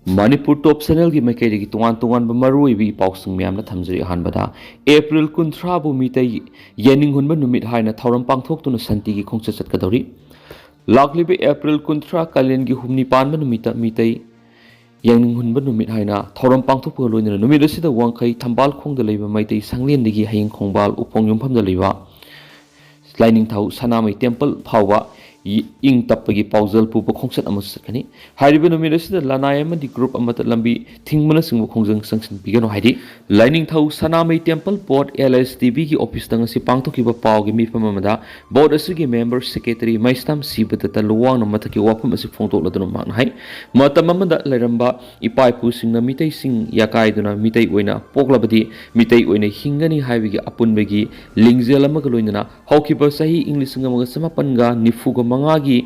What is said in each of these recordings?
Manipur top channel gi maikei gi tungan tungan ba marui bi pausung myam na thamjari hanbada April 13 bu mitai yening hunba numit haina thoram pangthok tuna santi gi khongcha chatkadori lakli be April 13 kalen gi humni panba numita mitai yening hunba numit haina thoram pangthok pu loina numit asida wangkai thambal khong da leiba maitai sanglen digi hayeng khongbal upong yumpham da leiba lining thau sanamai temple phawa ing tapagi pauzal pu khongchat amu sakani haribe numit asida lanai amadi group amata lambi thingmana singbu khongjang sangsin bigano haidi lining thau sanamai temple port LSTB gi office tang si pangthoki ba paw gi mifam amada board asigi member secretary maistam sibada ta luwang na mathaki wafam asi phongtok laduna mang hai matam amada leramba ipai pu singna mitai sing yakai duna mitai oina poklabadi mitai oina hingani haibigi apunbegi lingjel amaga loinana haukiba sahi english ngamaga samapanga nifuga mangagi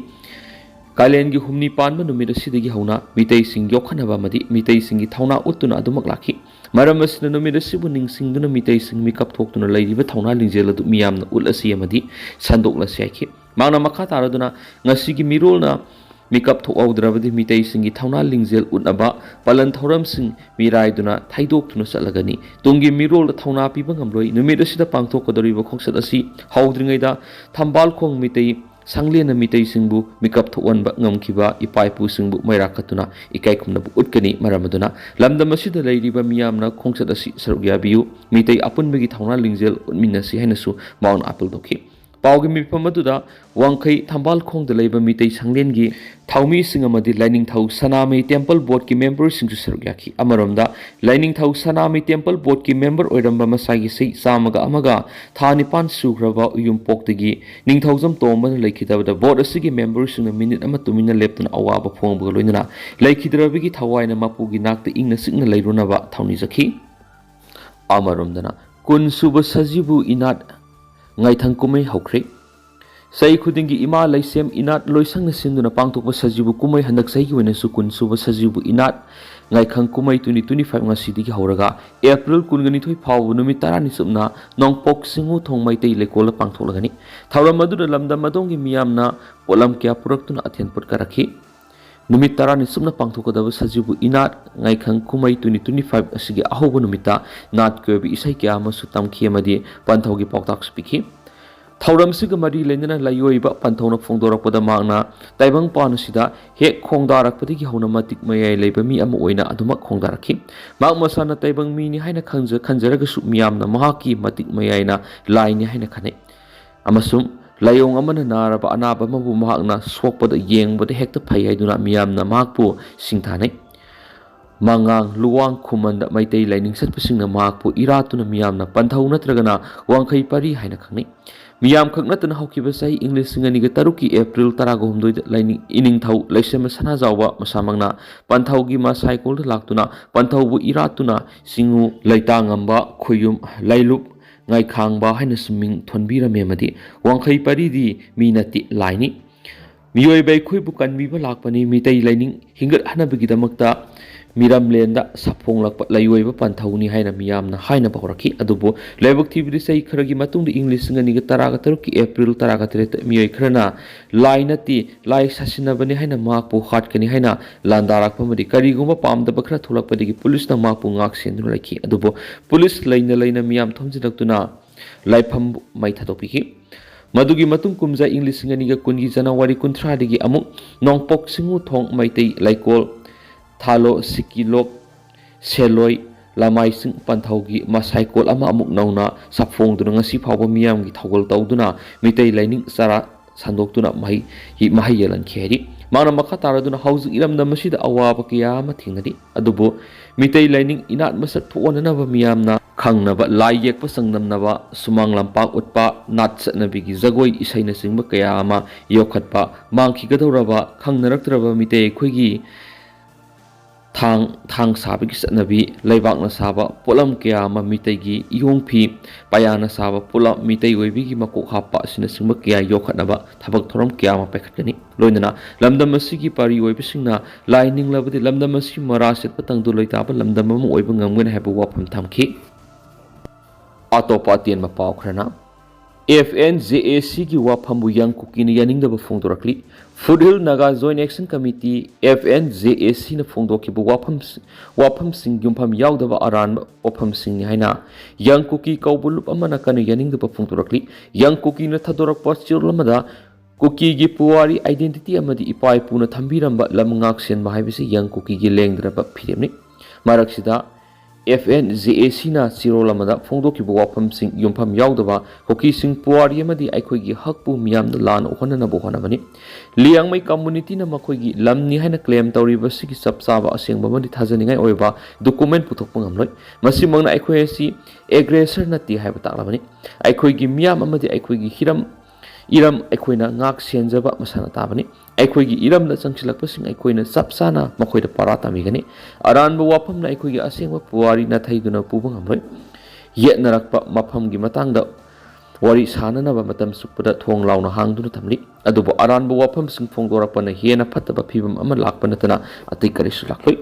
kalen gi humni panba numit asidagi hauna mitai sing yokhanaba madi mitai sing gi thauna utuna adumak lakhi maram asina numit asibu ningsing duna mitai sing mikap thoktuna leiriba thauna lingjel adu miyamna ul asi amadi sandokla saikhi mangna makha taraduna ngasi gi mirolna mikap thokawdrabadi mitai sing gi thauna lingjel utnaba palan thoram sing mirai duna thaidok tuna salagani tungi mirol thauna piba ngamloi numit asida pangthok kodoriba khoksat asi haudringai da thambal khong mitai sanglena mitai singbu mikap thowanba ngamkiba ipai pu singbu mairakatuna ikai khumna bu utkani maramaduna lamdam asida leiriba miyamna khongsat asi sarugya biu mitai apunbegi thauna lingjel utminasi hainasu maun apel dokhi pawgi mipamaduna wangkai thambal khong da leiba mitai sanglengi thaumi singamadi lining thau sanamai temple board ki member singsu sarugyaki amaramda lining thau sanamai temple board ki member oiramba masagi sei samaga amaga thani pan sugraba uyum poktagi ningthaujam tomban lekhidabada board asigi member singna minute ama tumina leptuna awaba phongba loinana lekhidrabigi thawaina mapugi nakta ingna sikna leirunaba thauni jakhi amaramdana kun suba sajibu inat ngaithang kumai houkhre sai khudingi ima laisem inat loisangna sinduna pangthokpa sajibu kumai handak sai gi wena sukun suba sajibu inat ngaikhang kumai 2025 ngasidigi hauraga April 12 phawbu numit 10 ni subna nongpok singu thongmai tei lekola pangthoklagani thawram adu lamdam madongi miyamna polam kya puraktuna athen putkarakhi numit 10 ni subna pangthokadaba sajibu inat ngaikhang kumai 2025 asigi ahobu numita nat kwebi isai kya amasu tamkhi amadi panthogi poktak spikhi thawram siga mari lenana layoiba panthona phongdorakpada mangna taibang panusida he khongdarakpadigi hauna matik mayai leiba mi ama oina adumak khongdarakhi mak masana taibang mi ni haina khanjaraga su miyamna mahaki matik mayaina laini haina khane amasum layong amana naraba anaba mabu mahakna sokpada yengbada hekta phai haiduna miyamna mahakpu singthanai mangang luwang khumanda maitai lining satpasingna mahakpu iratuna miyamna panthau natragana wangkhai pari haina khangnai miyam khaknatana haukiba sai english singani ga taruki April 12 lining ining thau laisema sana jawba masamangna panthau gi ma cycle laktuna panthau bu iratuna singu laitangamba khoyum lailup ngai khangba haina suming thonbira memadi wangkhai paridi minati laini miyoi bai khoi bu kanbiba lakpani mitai lining hingat hanabagi damakta miram lenda sapong lakpa layoiba panthauni haina miyamna haina bawrakhi adubo laibak thibri sai kharagi matungdi english ngani ga taraga taruki April 13 miyoi khrana lainati lai sasinabani haina makpu khatkani haina landarak pamadi kariguma pamda bakra thulakpadigi police na makpu ngak sendu lakhi adubo police laina miyam thomjidaktuna laifam mai thadopiki madugi matung kumja english ngani ga kungi January 13 digi amuk nongpok singu thong maitai laikol thalo sikilok seloi lamai sing panthaugi masaikol ama amuk nauna sapfong duna ngasi phawba miyam gi thogol tawduna mitai lining sara sandoktuna mahi yelan kheri mana makha taraduna hauzu iramda masida awaba kiya ma thingnadi adubo mitai lining inat masak thonana ba miyamna khangnaba lai yekpa sangnamnaba sumang lampak utpa nat satnabigi jagoi isaina singba kaya ama yokhatpa mangki gadoraba khangnaraktraba mitai khoigi thang sabigi satnabi laibakna saba polam kya ma mitaigi iyongphi payana saba polam mitai oibigi makok hapa sina singba kya yokhatnaba thabak thoram kya ma paikhatgani loinana lamdam asigi pari oibisingna lining labadi lamdam asi maraset patang du loitaba lamdam am oiba ngamgen habu wapam thamki atopa tien ma paw khrana FNJAC की वाफमबु yang kuki na yaningdaba phongdorakli Foothill Naga Joint Action Committee FNJAC na phongdokibu wafam sing yumpham yaudaba aran wafam sing ni haina yang kuki kaubulup amana kanu yaningdaba phongdorakli yang kuki na thadorakpa chirlamada kuki gi puwari identity amadi ipai puna thambiramba lamngak sen mahaibisi yang kuki gi lengdraba phiremni maraksida FNJAC na Chirolamada phongdokibu wafam sing yumpham yaudaba hoki sing puwari amadi aikhoigi hakpu miyamda lan ohonanabu honabani liangmai community na makhoigi lamni haina claim tawriba sigi sapsaba asengba madi thajaningai oiba document puthokpa ngamloi masi mangna aikhoi asi aggressor nati haiba taklabani aikhoigi miyam amadi aikhoigi iram aikoina ngak senjaba masana tabani aikoigi iramna changsilakpasing aikoina sapsana makhoida parata migani aranba wafamna aikoigi asengba puwari na thaiduna puba ngamloi yetnarakpa mafamgi matangda wari sananaba matam suppada thong launa hangduna thamli adubo aranba wafam sing phongdorakpana hena phattaba phibam ama lakpa natana atai karisu lakloi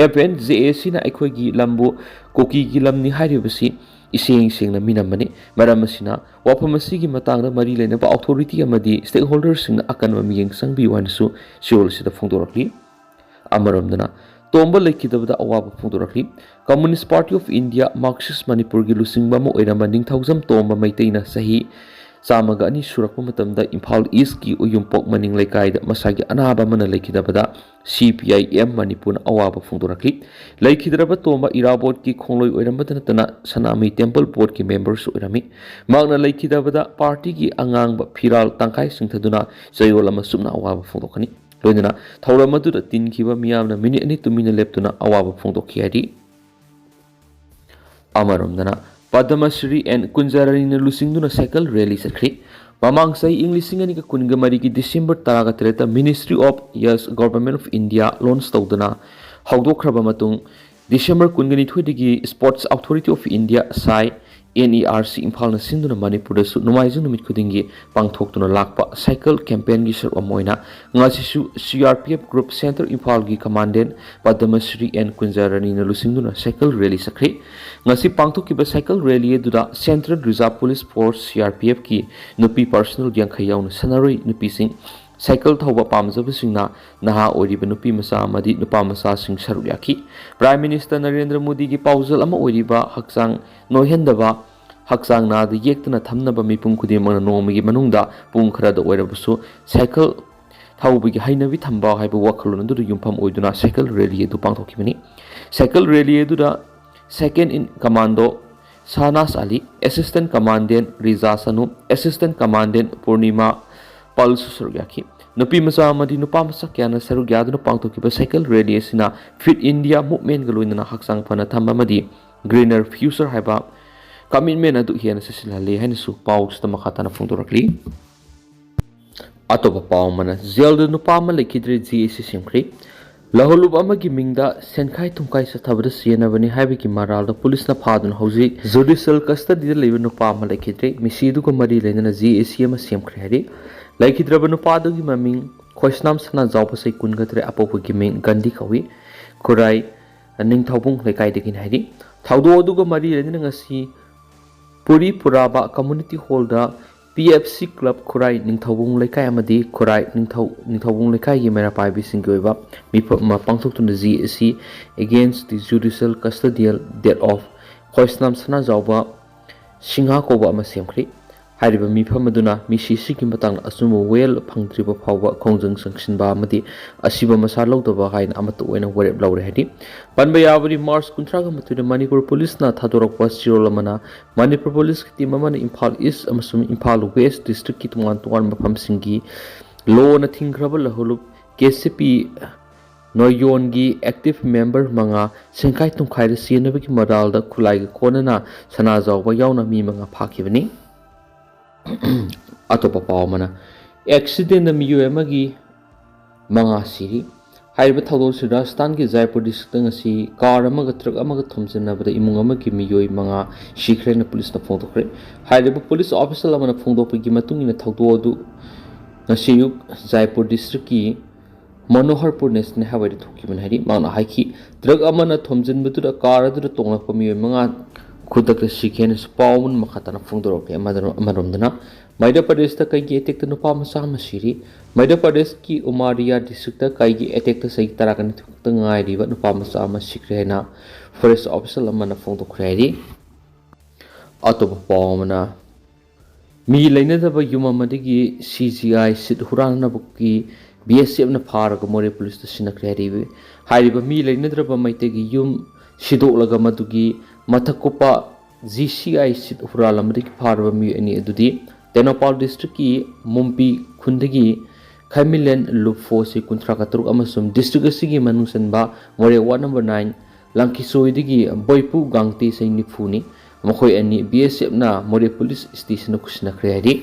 FNJAC na aikoigi lambu koki gi lamni hairibasi iseng seng na minamani maram asina wafam asigi matangda mari leinaba authority amadi stakeholders sing na akanwa miyeng sangbi wansu siol sida phongdorakli amaramdana tomba lekidabada awaba phongdorakli Communist Party of India Marxist Manipur gi lusingba mo oiramba ningthaujam tomba maiteina sahi chamaga ani surakpa matamda Imphal East ki uyumpok maning leikaida masagi anaba mana lekidabada CPIM Manipur awaba phongdorakli leikidraba tomba irabot ki khongloi oirambada tana Sanami Temple Board ki members oirami magna leikidabada party ki angangba phiral tangkai singthaduna chayol ama sumna awaba phongdokani loinana thauramadu da tinkhiba miyamna minute ani tumina leptuna awaba phongdokhi hari amaramdana Padmasri and Kunjarani na lusingduna cycle rally sakri mamang sai English ni ka kungamari ki December 13 Ministry of Yes Government of India launch tawduna hawdokhraba matung December 19 gi Sports Authority of India SAI NERC Imphal na sinduna Manipur da su numaiju numit khudingi pangthoktuna lakpa cycle campaign gi sar amoina ngasisu CRPF group center Imphal gi commandant Padmasri and Kunjarani na lusingduna cycle rally sakri ngasi pangthokiba cycle rally duda Central Reserve Police Force CRPF ki nupi personal yankhai yauna sanaroi nupi sing cycle thauba pamjabasingna naha oiriba Nupimacha amadi Nupimacha sing saru yaki Prime Minister Narendra Modi gi paujal ama oiriba hakchang noihendaba hakchang na da yektana thamnaba mipum khudimana nomigi manungda pung khara da oirabusu cycle thaubi hainabi thamba haiba wakhalon du yumpham oiduna cycle rally du pangthokibani cycle rally du da second in commando Sanas Ali Assistant Commandant Riza Sanu Assistant Commandant Purnima Palsu Sarugyaki Nupimacha amadi Nupimacha kyana sarugyaduna pangthokiba cycle rally asina Fit India movement galoinana hakchang phana thamba amadi greener future haiba commitment adu hiana sisilhali haina su paus ta makhatana phongdorakli atoba paw mana jail de nupama lekidre GAC simkhri lahulub amagi mingda senkhai thumkai sathabada sienabani haibiki maralda police na phadun hauji judicial custody da leiba nupama lekidre misidu ko mari lenana GAC ama simkhri hari laikidraba nupadu gi maming khoisnam sana jawpa sai kungatre apopu gi ming gandi khawi kurai ningthaubung lekai dekin hairi thaudo aduga mari lenina ngasi puri puraba community hall da PFC club kurai ningthaubung lekai amadi kurai ningthaubung lekai gi mera pai bising gi oiba mi pangthok tun GAC against the judicial custodial death of khoisnam sana jawba singha ko ba ma semkhri hariba mifam aduna misisi ki matang asuma well phangtriba phawba khongjang sangsinba amadi asiba masa lawdaba haina amatu oina warep lawre hadi panba yabari March 19 ga matuda Manipur police na thadorakpa sirolamana Manipur police ki team amana Imphal East amasum Imphal West district ki tuan mafam singi law na thingraba lahulup KCP Noyon gi active member manga sengkai tungkhai ra sienaba ki modal da khulai ga konana sana jawba yauna mi manga phakibani atopa paw mana accident na miyoi amagi manga siri haiba thawdo si Rajasthan ki Jaipur district ngasi car amaga truck amaga thomjinabada imung amagi miyoi manga sikre na police na phongdokre haiba police officer amana phongdokpagi matungina thawdo adu ngasi yuk Jaipur district ki Manoharpur National Highway thokiban hari mangna haiki truck amana thomjinbadu da car adu tonglakpa miyoi manga ꯈꯨꯗꯛꯇ ꯁꯤꯈꯦꯅ ꯄꯥꯎ ꯃꯈꯥꯇꯅ ꯐꯣꯡꯗꯣꯔꯛꯂꯦ ꯑꯃꯔꯣꯝꯗꯅ ꯃꯩꯙ꯭ꯌ ꯄ꯭ꯔꯗꯦꯁꯇ ꯀꯩꯒꯤ ꯑꯦꯇꯦꯛꯇ ꯅꯨꯄꯥ ꯃꯆꯥ ꯑꯃ ꯁꯤꯔꯤ ꯃꯩꯙ꯭ꯌ ꯄ꯭ꯔꯗꯦꯁꯀꯤ ꯎꯃꯥꯔꯤꯌꯥ district ꯀꯩꯒꯤ ꯑꯦꯇꯦꯛꯇ ꯆꯍꯤ 12 ꯈꯛꯇ ꯉꯥꯏꯔꯤꯕ ꯅꯨꯄꯥ ꯃꯆꯥ ꯑꯃ ꯁꯤꯈ꯭ꯔꯦ ꯍꯥꯏꯅ ꯐꯣꯔꯦꯁ ꯑꯣꯐꯤꯁꯦꯜ ꯑꯃꯅ ꯐꯣꯡꯗꯣꯛꯈ꯭ꯔꯦ ꯍꯥꯏꯔꯤ ꯑꯇꯣꯞꯄ ꯄꯥꯎ ꯑꯃꯅ ꯃꯤ ꯂꯩꯅꯗꯕ ꯌꯨꯝ ꯑꯃꯗꯒꯤ CGI ꯁꯤꯠ ꯍꯨꯔꯥꯟꯅꯕꯒꯤ BSFꯅ ꯐꯥꯔꯒ ꯃꯣꯔꯦ ꯄꯨꯂꯤꯁꯇ ꯁꯤꯟꯅꯈ꯭ꯔꯦ ꯍꯥꯏꯔꯤꯕ ꯃꯤ ꯂꯩꯅꯗ꯭ꯔꯕ ꯃꯩꯇꯩꯒꯤ ꯌꯨꯝ ꯁꯤꯗꯣꯛꯂꯒ ꯃꯗꯨꯒꯤ ꯃꯊꯛ ꯀꯨꯞꯄ GCI ꯁꯤꯠ ꯍꯨꯔꯥꯜ ꯑꯃꯗꯒꯤ ꯐꯥꯔꯕ ꯃꯤꯑꯣꯏ ꯑꯅꯤ ꯑꯗꯨꯗꯤ ꯇꯦꯡꯅꯧꯄꯥꯜ ꯗꯤꯁꯇ꯭ꯔꯤꯛꯀꯤ ꯃꯨꯝꯄꯤ ꯈꯨꯟꯗꯒꯤ ꯈꯩꯃꯤꯂꯦꯟ ꯂꯨꯞꯐꯣꯁꯤ 33 ꯑꯃꯁꯨꯡ ꯗꯤꯁꯇ꯭ꯔꯤꯛ ꯑꯁꯤꯒꯤ ꯃꯅꯨꯡ ꯆꯟꯕ ꯃꯣꯔꯦ ꯋꯥꯔꯗ ꯅꯝꯕꯔ 9 ꯂꯪꯀꯤꯁꯣꯏꯗꯒꯤ ꯕꯣꯏꯄꯨ ꯒꯥꯡꯇꯦ ꯆꯍꯤ 90ꯅꯤ ꯃꯈꯣꯏ ꯑꯅꯤ BSFꯅ ꯃꯣꯔꯦ ꯄꯨꯂꯤꯁ ꯁ꯭ꯇꯦꯁꯟꯗ ꯈꯨꯠꯁꯤꯟꯅꯈ꯭ꯔꯦ ꯍꯥꯏꯔꯤ